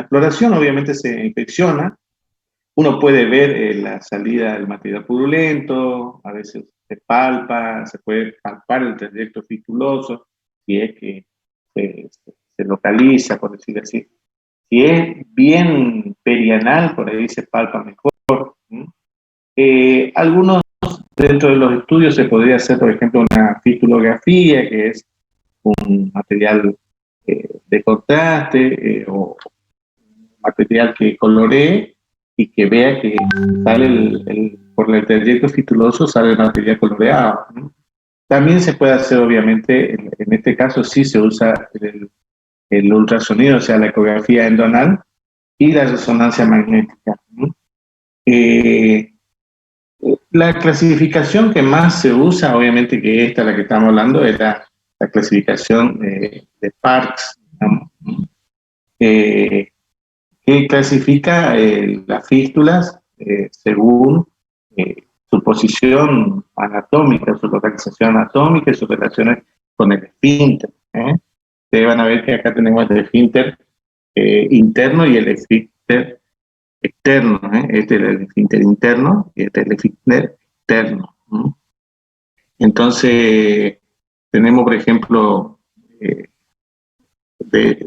exploración obviamente se inspecciona, uno puede ver la salida del material purulento, a veces se palpa, se puede palpar el trayecto fistuloso, si es que se localiza, por decirlo así. Si es bien perianal, por ahí se palpa mejor. Algunos dentro de los estudios se podría hacer, por ejemplo, una fistulografía, que es un material de contraste o material que coloree y que vea que sale por el trayecto fistuloso sale el material coloreado, ¿no? También se puede hacer, obviamente, en este caso sí se usa el ultrasonido, o sea, la ecografía endonal y la resonancia magnética, ¿no? La clasificación que más se usa, obviamente que esta, la que estamos hablando, es la clasificación de Parkes, ¿no? Que clasifica las fístulas según su posición anatómica, su localización anatómica y sus relaciones con el esfínter. Ustedes van a ver que acá tenemos el esfínter interno y el esfínter externo. Este es el esfínter interno y este es el esfínter externo. Entonces, tenemos, por ejemplo,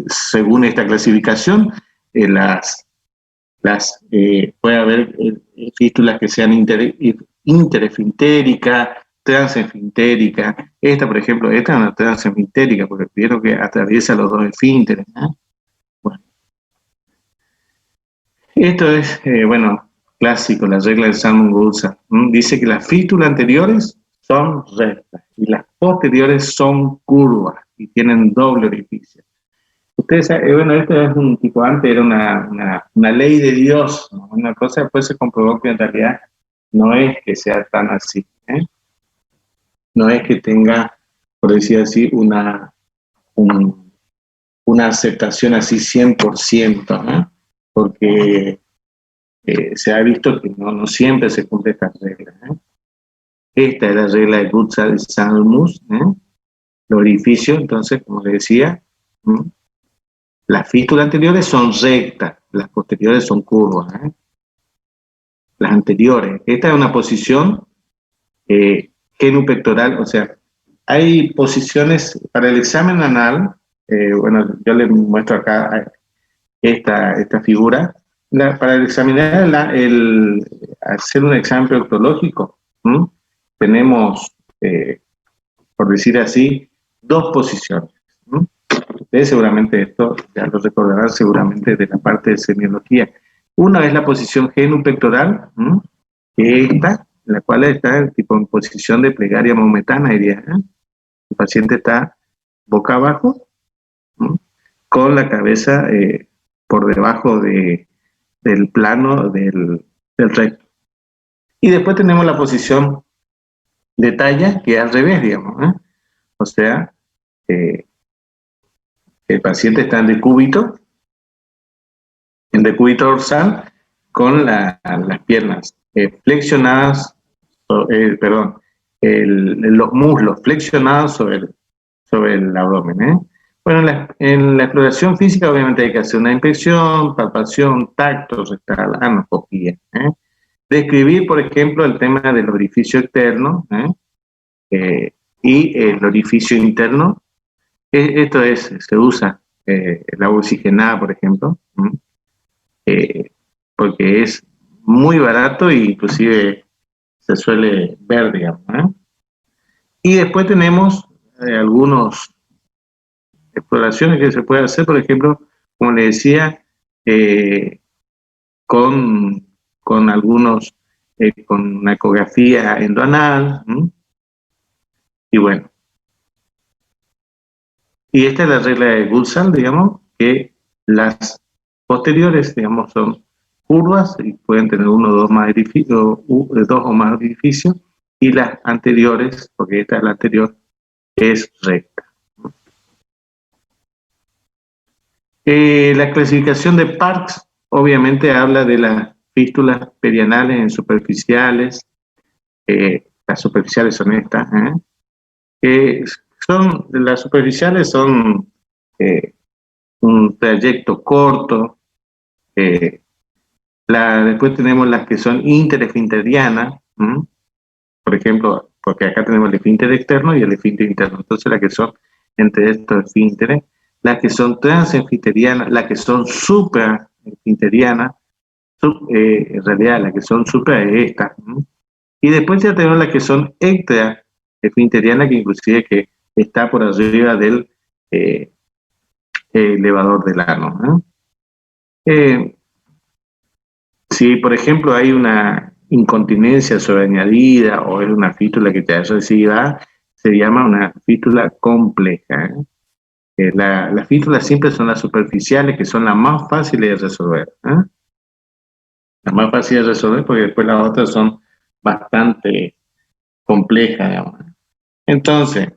según esta clasificación, puede haber fístulas que sean interesfintéricas, transesfintéricas. Esta, por ejemplo, esta es una transesfintérica, porque vieron que atraviesa los dos esfínteres. Bueno, esto es, clásico, la regla de Salmon-Gulsa. Dice que las fístulas anteriores son rectas y las posteriores son curvas y tienen doble orificio. Ustedes saben, esto es un tipo, antes era una ley de Dios, ¿no? Una cosa, después se comprobó que en realidad no es que sea tan así, no es que tenga, por decir así, una aceptación así 100%, porque se ha visto que no siempre se cumple esta regla. Esta es la regla de Gutsa-Salmus, el orificio, entonces, como les decía, las fístulas anteriores son rectas, las posteriores son curvas. Las anteriores. Esta es una posición genupectoral, o sea, hay posiciones para el examen anal. Yo les muestro acá esta figura. Para examinar hacer un examen proctológico, tenemos, por decir así, dos posiciones. Ustedes seguramente esto ya lo recordarán seguramente de la parte de semiología. Una es la posición genupectoral, que es esta, la cual está tipo en posición de plegaria maometana, diría. El paciente está boca abajo, con la cabeza por debajo del plano del recto. Y después tenemos la posición de talla, que es al revés, digamos. O sea, el paciente está en decúbito dorsal, con las piernas flexionadas, los muslos flexionados sobre el abdomen. Bueno, en la exploración física obviamente hay que hacer una inspección, palpación, tacto, rectal, anoscopía. Describir, por ejemplo, el tema del orificio externo y el orificio interno. Esto se usa la oxigenada, por ejemplo, porque es muy barato e inclusive se suele ver, digamos. Y después tenemos algunas exploraciones que se puede hacer, por ejemplo, como le decía, con algunos, con una ecografía endonal. Y bueno, y esta es la regla de Gulsal, digamos, que las posteriores, digamos, son curvas y pueden tener uno o dos o más edificios, y las anteriores, porque esta es la anterior, es recta. La clasificación de Parkes obviamente habla de las fístulas perianales en superficiales. Las superficiales son estas. Las superficiales son un trayecto corto, Después tenemos las que son interesfinterianas, por ejemplo, porque acá tenemos el esfínter externo y el esfínter interno. Entonces, las que son entre estos esfínteres, las que son transesfinterianas, las que son supraesfinterianas, en realidad las que son supra es estas. Y después ya tenemos las que son extraesfinterianas, que inclusive que está por arriba del elevador del ano. Si, por ejemplo, hay una incontinencia sobreañadida o es una fístula que te reciba, se llama una fístula compleja. Las fístulas siempre son las superficiales, que son las más fáciles de resolver. Las más fáciles de resolver porque después las otras son bastante complejas, digamos. Entonces,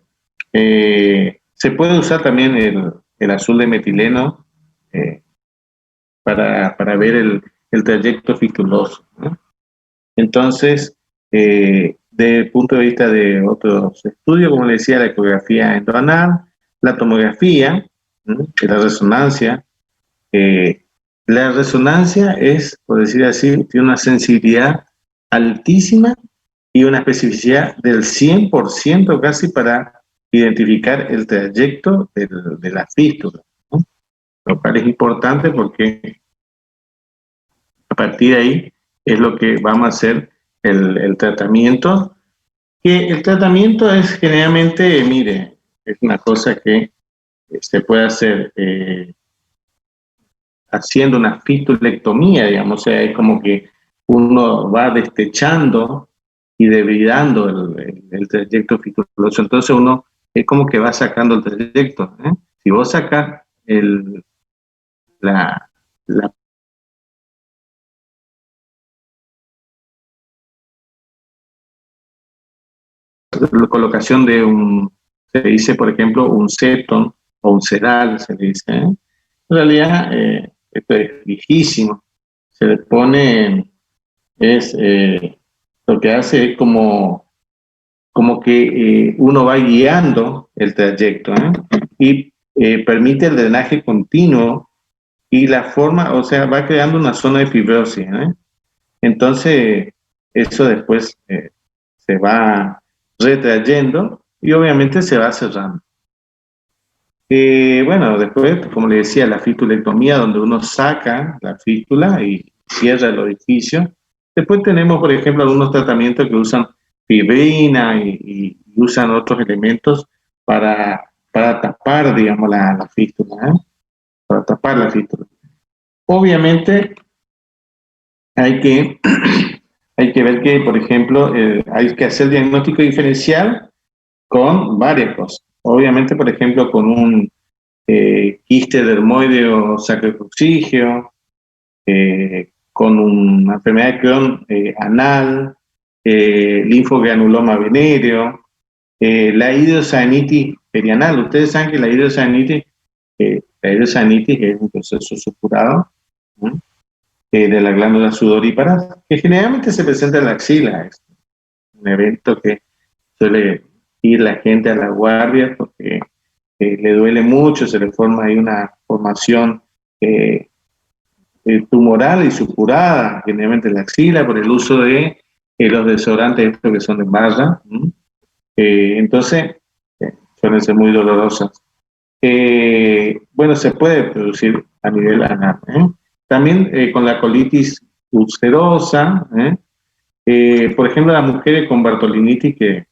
se puede usar también el azul de metileno para ver el trayecto fistuloso, ¿no? Entonces, desde el punto de vista de otros estudios, como le decía, la ecografía endoanal, la tomografía, la resonancia. La resonancia es, por decir así, tiene una sensibilidad altísima y una especificidad del 100% casi para identificar el trayecto de la fístula, ¿no? Lo cual es importante porque a partir de ahí es lo que vamos a hacer el tratamiento, que el tratamiento es generalmente, mire, es una cosa que se puede hacer haciendo una fistulectomía, digamos, o sea, es como que uno va destechando y debridando el trayecto fistuloso, entonces uno es como que va sacando el trayecto. Si vos sacas la colocación de se dice, por ejemplo, un septon o un sedal, se dice. En realidad, esto es viejísimo. Se le pone, lo que hace es como que uno va guiando el trayecto, y permite el drenaje continuo y la forma, o sea, va creando una zona de fibrosis. Entonces, eso después se va retrayendo y obviamente se va cerrando. Bueno, después, como le decía, la fistulectomía, donde uno saca la fístula y cierra el orificio. Después tenemos, por ejemplo, algunos tratamientos que usan fibrina y usan otros elementos para tapar, digamos, la fístula, para tapar la fístula. Obviamente, hay que hay que ver que, por ejemplo, hay que hacer diagnóstico diferencial con varias cosas. Obviamente, por ejemplo, con un quiste dermoideo sacrococcígeo, con una enfermedad de Crohn anal, linfogranuloma venéreo, la hidrosalinitis perianal. Ustedes saben que la hidrosalinitis es un proceso supurado, ¿no? De la glándula sudorípara, que generalmente se presenta en la axila. Es un evento que suele ir la gente a la guardia porque le duele mucho, se le forma ahí una formación tumoral y supurada, generalmente en la axila, por el uso de los desodorantes estos que son de barra. Entonces, suelen ser muy dolorosas. Bueno, se puede producir a nivel anal. También con la colitis ulcerosa, por ejemplo, las mujeres con bartolinitis que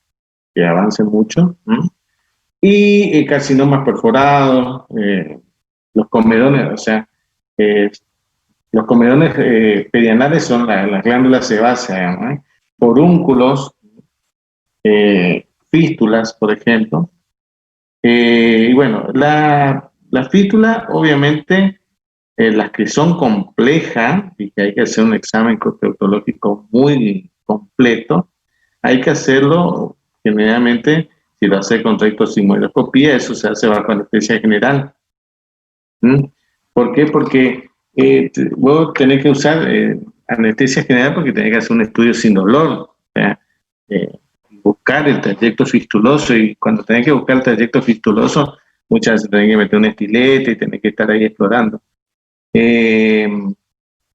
avancen mucho, y carcinomas perforados, los comedones, o sea, los comedones perianales son las glándulas sebáceas, ¿no? Porúnculos, fístulas, por ejemplo. Y bueno, la fístula, obviamente, las que son complejas y que hay que hacer un examen costeotológico muy completo, hay que hacerlo generalmente, si lo hace con rectosigmoidoscopía, eso se hace bajo anestesia general. ¿Por qué? Porque vos tenés que usar anestesia general porque tenés que hacer un estudio sin dolor, o sea, buscar el trayecto fistuloso, y cuando tenés que buscar el trayecto fistuloso, muchas veces tenés que meter un estilete y tenés que estar ahí explorando.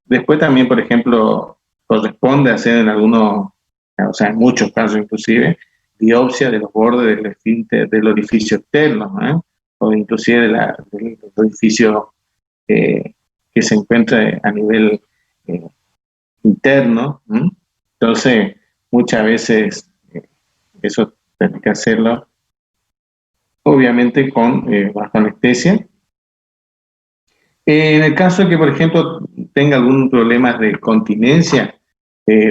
después también, por ejemplo, corresponde hacer en algunos, o sea, en muchos casos inclusive, biopsia de los bordes del esfínter, del orificio externo, ¿eh? O inclusive del orificio que se encuentra a nivel interno. ¿Mm? Entonces, muchas veces eso tiene que hacerlo, obviamente, bajo anestesia. En el caso de que, por ejemplo, tenga algún problema de continencia,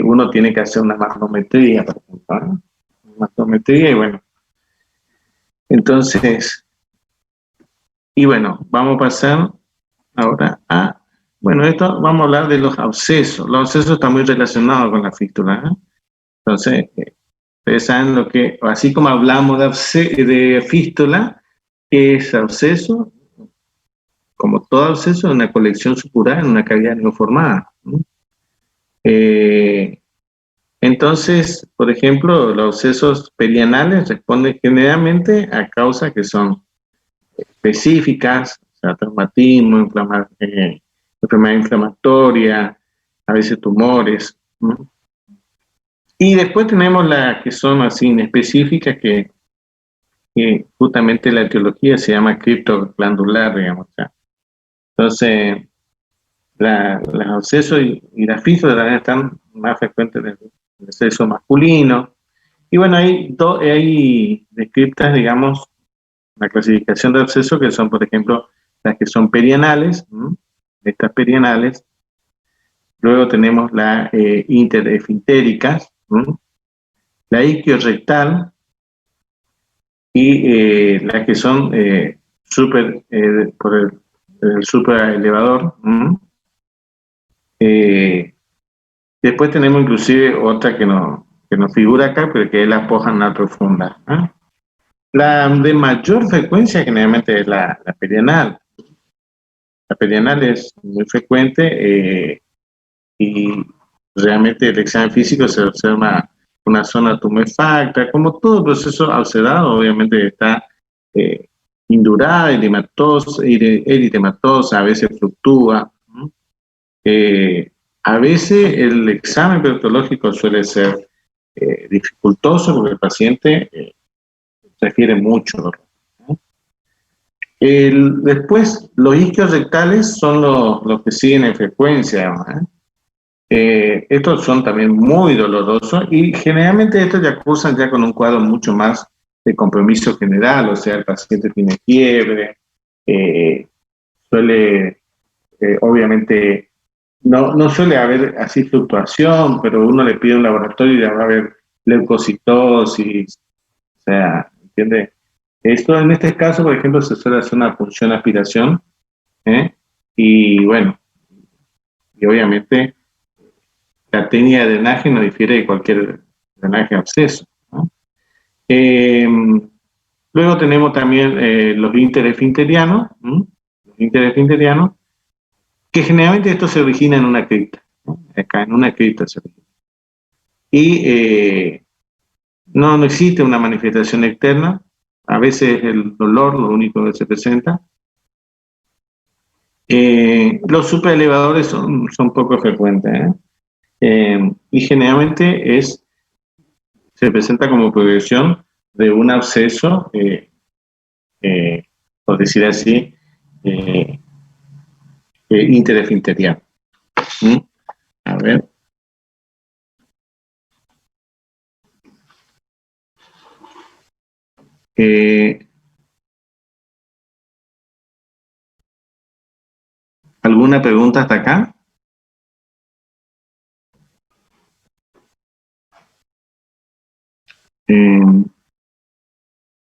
uno tiene que hacer una mastografía, por ejemplo, ¿no? Mastografía, y bueno, entonces, y bueno, vamos a pasar ahora a, bueno, esto vamos a hablar de los abscesos. Los abscesos están muy relacionados con la fístula, ¿eh? Entonces, ustedes saben lo que, así como hablamos de fístula, ¿qué es absceso? Como todo absceso, es una colección supural en una cavidad no formada, ¿no? Entonces, por ejemplo, los abscesos perianales responden generalmente a causas que son específicas, o sea, traumatismo, enfermedad inflamatoria, a veces tumores, ¿no? Y después tenemos las que son así inespecíficas, que justamente la etiología se llama criptoglandular, digamos. O sea. Entonces, los abscesos y las fístulas están más frecuentes en el sexo masculino. Y bueno, hay descriptas, digamos, la clasificación de abscesos, que son, por ejemplo, las que son perianales, ¿no? Estas perianales. Luego tenemos las interesfintéricas, ¿no? La isquiorrectal, y las que son por el supraelevador. Después tenemos inclusive otra que no figura acá, pero que es la foja anal profunda, ¿eh? La de mayor frecuencia generalmente es la perianal. La perianal es muy frecuente, y realmente el examen físico se observa una zona tumefacta, como todo proceso ulcerado, obviamente está indurada, eritematosa, a veces fluctúa. A veces el examen proctológico suele ser dificultoso porque el paciente refiere mucho dolor. Después, los isquios rectales son los que siguen en frecuencia, estos son también muy dolorosos y generalmente estos ya cursan ya con un cuadro mucho más de compromiso general, o sea, el paciente tiene fiebre, suele, obviamente, no suele haber así fluctuación, pero uno le pide un laboratorio y ya va a haber leucocitosis, o sea, ¿entiende? Esto en este caso, por ejemplo, se suele hacer una punción aspiración, y bueno, y obviamente la técnica de drenaje no difiere de cualquier drenaje de absceso, ¿no? Luego tenemos también los interesfinterianos, que generalmente esto se origina en una cripta, ¿no? Acá en una cripta se origina. Y no existe una manifestación externa, a veces el dolor lo único que se presenta. Los supraelevadores son poco frecuentes, y generalmente se presenta como progresión de un absceso, por decir así, interesfinteriano. A ver. ¿Alguna pregunta hasta acá?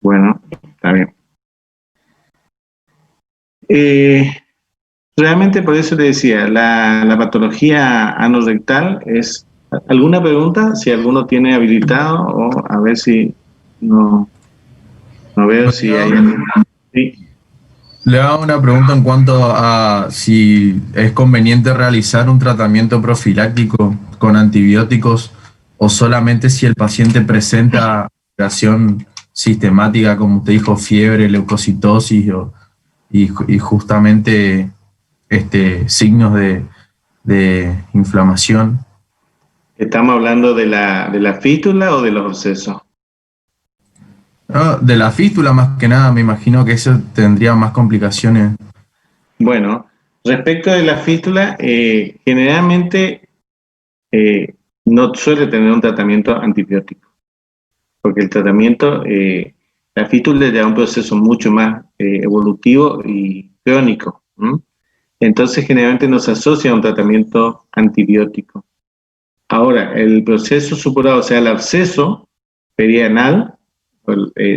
Bueno, está bien. Realmente por eso le decía, la patología anorrectal es... ¿Alguna pregunta? Si alguno tiene habilitado, o a ver si no veo si hay alguna. Sí. Le hago una pregunta en cuanto a si es conveniente realizar un tratamiento profiláctico con antibióticos o solamente si el paciente presenta alteración sistemática, como usted dijo, fiebre, leucocitosis y justamente signos de inflamación. ¿Estamos hablando de la fístula o de los abscesos? No, de la fístula más que nada, me imagino que eso tendría más complicaciones. Bueno, respecto de la fístula, generalmente no suele tener un tratamiento antibiótico, porque el tratamiento, la fístula ya es un proceso mucho más evolutivo y crónico. ¿M? Entonces, generalmente no se asocia a un tratamiento antibiótico. Ahora, el proceso supurado, o sea, el absceso perianal,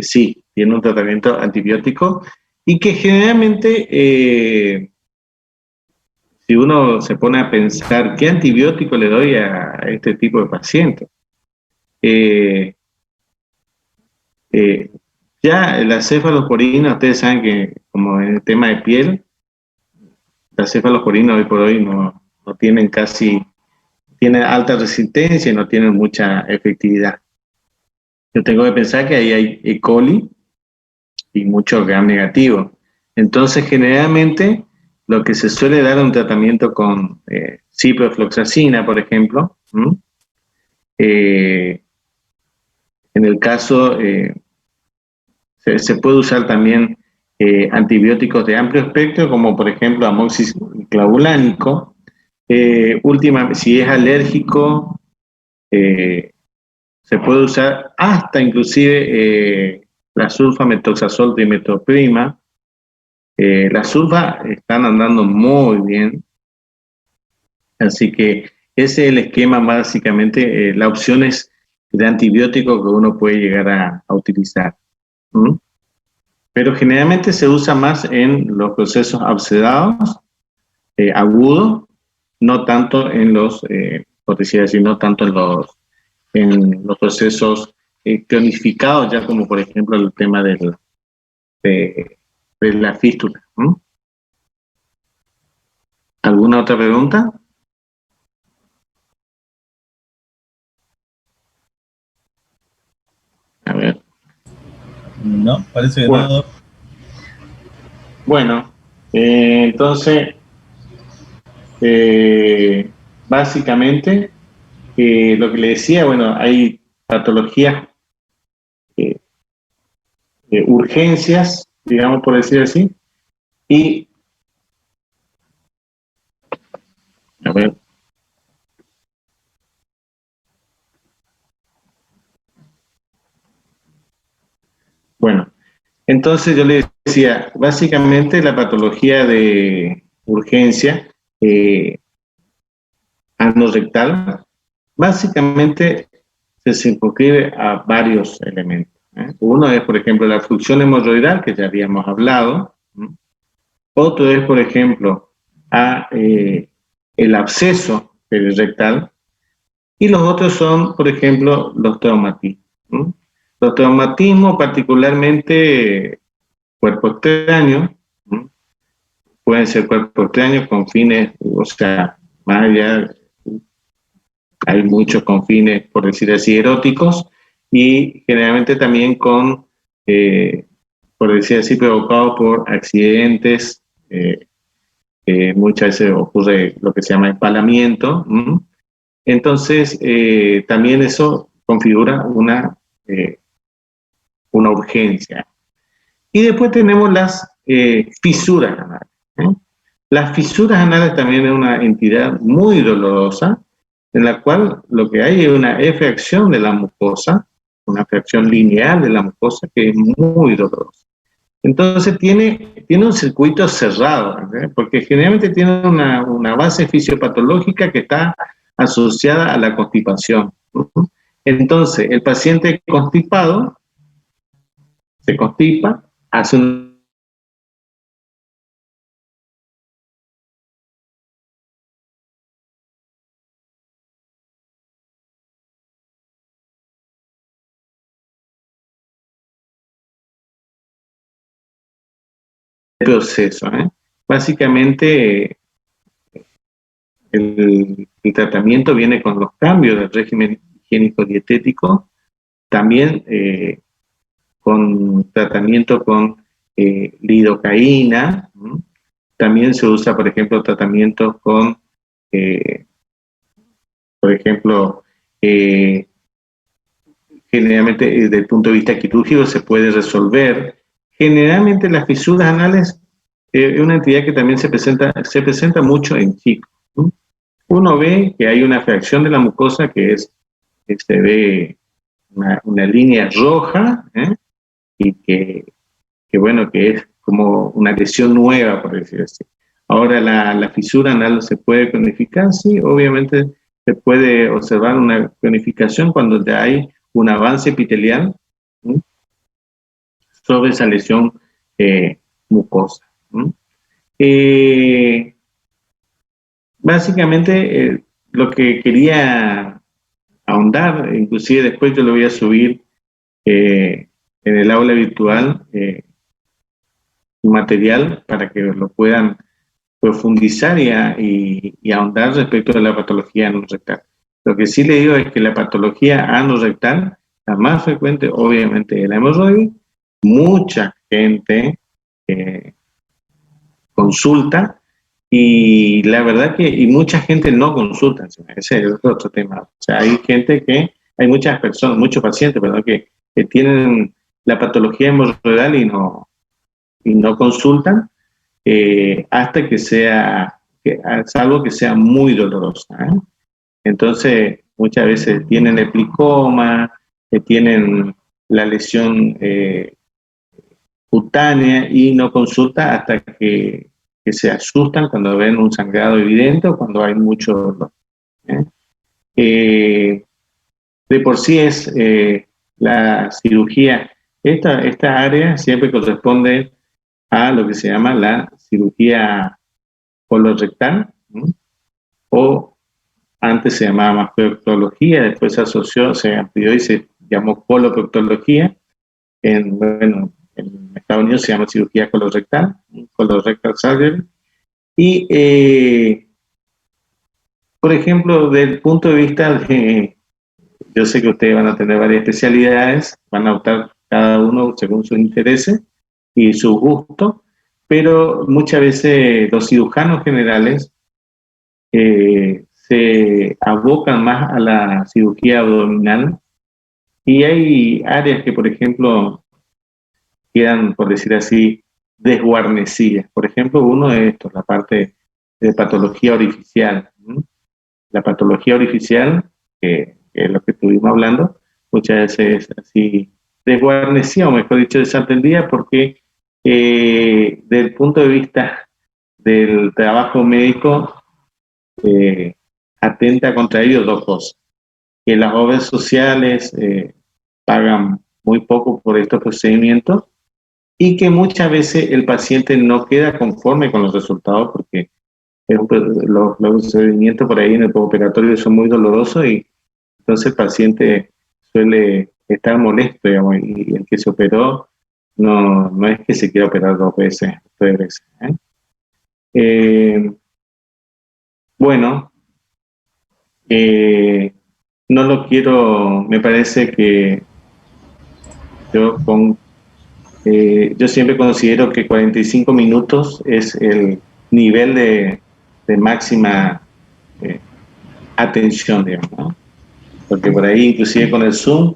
sí, tiene un tratamiento antibiótico y que generalmente, si uno se pone a pensar qué antibiótico le doy a este tipo de pacientes, eh, eh, ya la cefalosporina, ustedes saben que como en el tema de piel, la cefalosporina hoy por hoy no tienen tienen alta resistencia y no tienen mucha efectividad. Yo tengo que pensar que ahí hay E. coli y mucho gram negativo. Entonces, generalmente, lo que se suele dar es un tratamiento con ciprofloxacina, por ejemplo. En el caso, se puede usar también antibióticos de amplio espectro, como por ejemplo amoxiclavulánico. Si es alérgico, eh, se puede usar hasta inclusive la sulfamethoxazol trimetoprima. Las sulfa están andando muy bien, así que ese es el esquema básicamente, las opciones de antibióticos que uno puede llegar a utilizar. ¿Mm? Pero generalmente se usa más en los procesos abscedados, agudos, no tanto en por decir así, no tanto en los procesos cronificados, ya como por ejemplo el tema de, de la fístula. ¿Mm? ¿Alguna otra pregunta? A ver. No, parece que Bueno, no. bueno, entonces, básicamente, lo que le decía, bueno, hay patologías, eh, urgencias, digamos por decir así, y, a ver, bueno, entonces yo le decía, básicamente la patología de urgencia anorrectal, básicamente se circunscribe a varios elementos. Uno es, por ejemplo, la obstrucción hemorroidal, que ya habíamos hablado. Otro es, por ejemplo, el absceso perirectal. Y los otros son, por ejemplo, los traumatismos. Los traumatismos, particularmente cuerpo extraño, pueden ser cuerpos extraños con fines, o sea, más allá, hay muchos con fines, por decir así, eróticos, y generalmente también por decir así, provocados por accidentes. Muchas veces ocurre lo que se llama empalamiento. Entonces, también eso configura una urgencia. Y después tenemos las fisuras anales. Las fisuras anales también es una entidad muy dolorosa, en la cual lo que hay es una efracción de la mucosa, una fracción lineal de la mucosa que es muy dolorosa. Entonces tiene un circuito cerrado, porque generalmente tiene una base fisiopatológica que está asociada a la constipación. Entonces, el paciente constipado se constipa, hace un proceso. Básicamente, el tratamiento viene con los cambios del régimen higiénico-dietético, también con tratamiento con lidocaína. También se usa, por ejemplo, tratamientos con por ejemplo, generalmente desde el punto de vista quirúrgico se puede resolver. Generalmente las fisuras anales es una entidad que también se presenta mucho en chicos, ¿no? Uno ve que hay una fracción de la mucosa que se ve una línea roja, y que bueno, que es como una lesión nueva, por decirlo así. Ahora, la fisura anal se puede cronificar, sí, obviamente se puede observar una cronificación cuando ya hay un avance epitelial, ¿sí?, sobre esa lesión mucosa, ¿sí? Básicamente, lo que quería ahondar, inclusive después yo lo voy a subir en el aula virtual, un material para que lo puedan profundizar y ahondar respecto a la patología anorrectal. Lo que sí le digo es que la patología anorrectal, la más frecuente, obviamente, es la hemorroide. Mucha gente consulta, y la verdad que mucha gente no consulta. Ese es otro tema. O sea, hay muchas personas, muchos pacientes, perdón, que tienen la patología hemorroidal y no consultan, hasta que salvo que sea muy dolorosa, ¿eh? Entonces, muchas veces tienen el plicoma, tienen la lesión cutánea y no consulta hasta que se asustan cuando ven un sangrado evidente o cuando hay mucho dolor, ¿eh? De por sí es la cirugía, esta área siempre corresponde a lo que se llama la cirugía colorectal, ¿no?, o antes se llamaba masperoproctología, después se amplió y se llamó coloproctología. En Estados Unidos se llama cirugía colorectal, colorectal surgery. Y, por ejemplo, desde el punto de vista yo sé que ustedes van a tener varias especialidades, van a optar cada uno según sus intereses y su gusto, pero muchas veces los cirujanos generales se abocan más a la cirugía abdominal, y hay áreas que, por ejemplo, quedan, por decir así, desguarnecidas. Por ejemplo, uno de estos, la parte de patología orificial, ¿no? La patología orificial, que es lo que estuvimos hablando, muchas veces es así desguarnecida, o mejor dicho, desatendida, porque desde el punto de vista del trabajo médico, atenta contra ellos dos cosas: que las obras sociales pagan muy poco por estos procedimientos, y que muchas veces el paciente no queda conforme con los resultados, porque los procedimientos por ahí en el postoperatorio son muy dolorosos, y entonces el paciente suele estar molesto, digamos, y el que se operó no es que se quiera operar dos veces, tres veces, bueno, no lo quiero, me parece que yo siempre considero que 45 minutos es el nivel de máxima atención, digamos, ¿no? Porque por ahí, inclusive con el Zoom,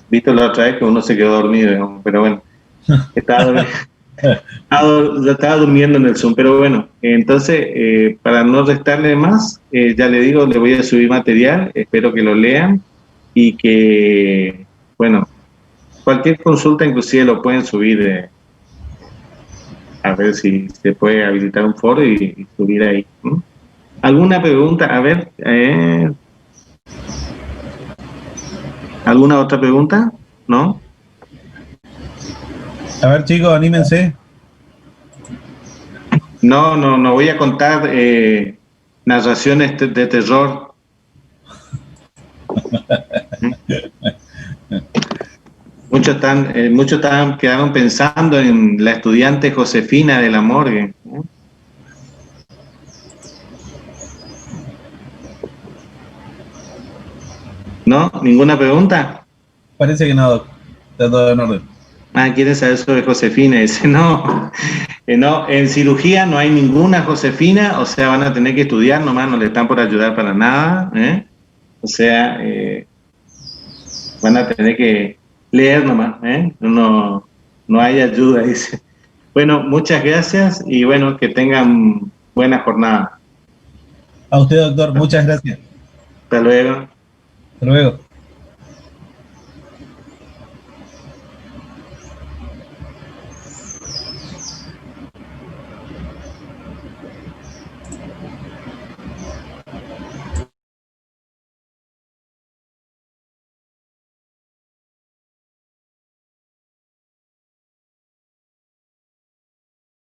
viste la otra vez que uno se quedó dormido, digamos, pero bueno, estaba durmiendo en el Zoom, pero bueno, entonces, para no restarle más, ya le digo, le voy a subir material, espero que lo lean, y que, bueno, cualquier consulta inclusive lo pueden subir, a ver si se puede habilitar un foro y subir ahí. ¿Alguna pregunta? A ver, ¿alguna otra pregunta? ¿No? A ver, chicos, anímense. No voy a contar narraciones de terror. Muchos quedaron pensando en la estudiante Josefina de la morgue. ¿No? ¿Ninguna pregunta? Parece que no, Doc. Está todo en orden. quieren saber sobre Josefina. Dice, no, no, en cirugía no hay ninguna Josefina, o sea, van a tener que estudiar nomás, no le están por ayudar para nada, ¿eh? O sea, van a tener que leer nomás, ¿eh? No, no hay ayuda, dice. Bueno, muchas gracias y bueno, que tengan buena jornada. A usted, doctor, muchas gracias. Hasta luego. Hasta luego.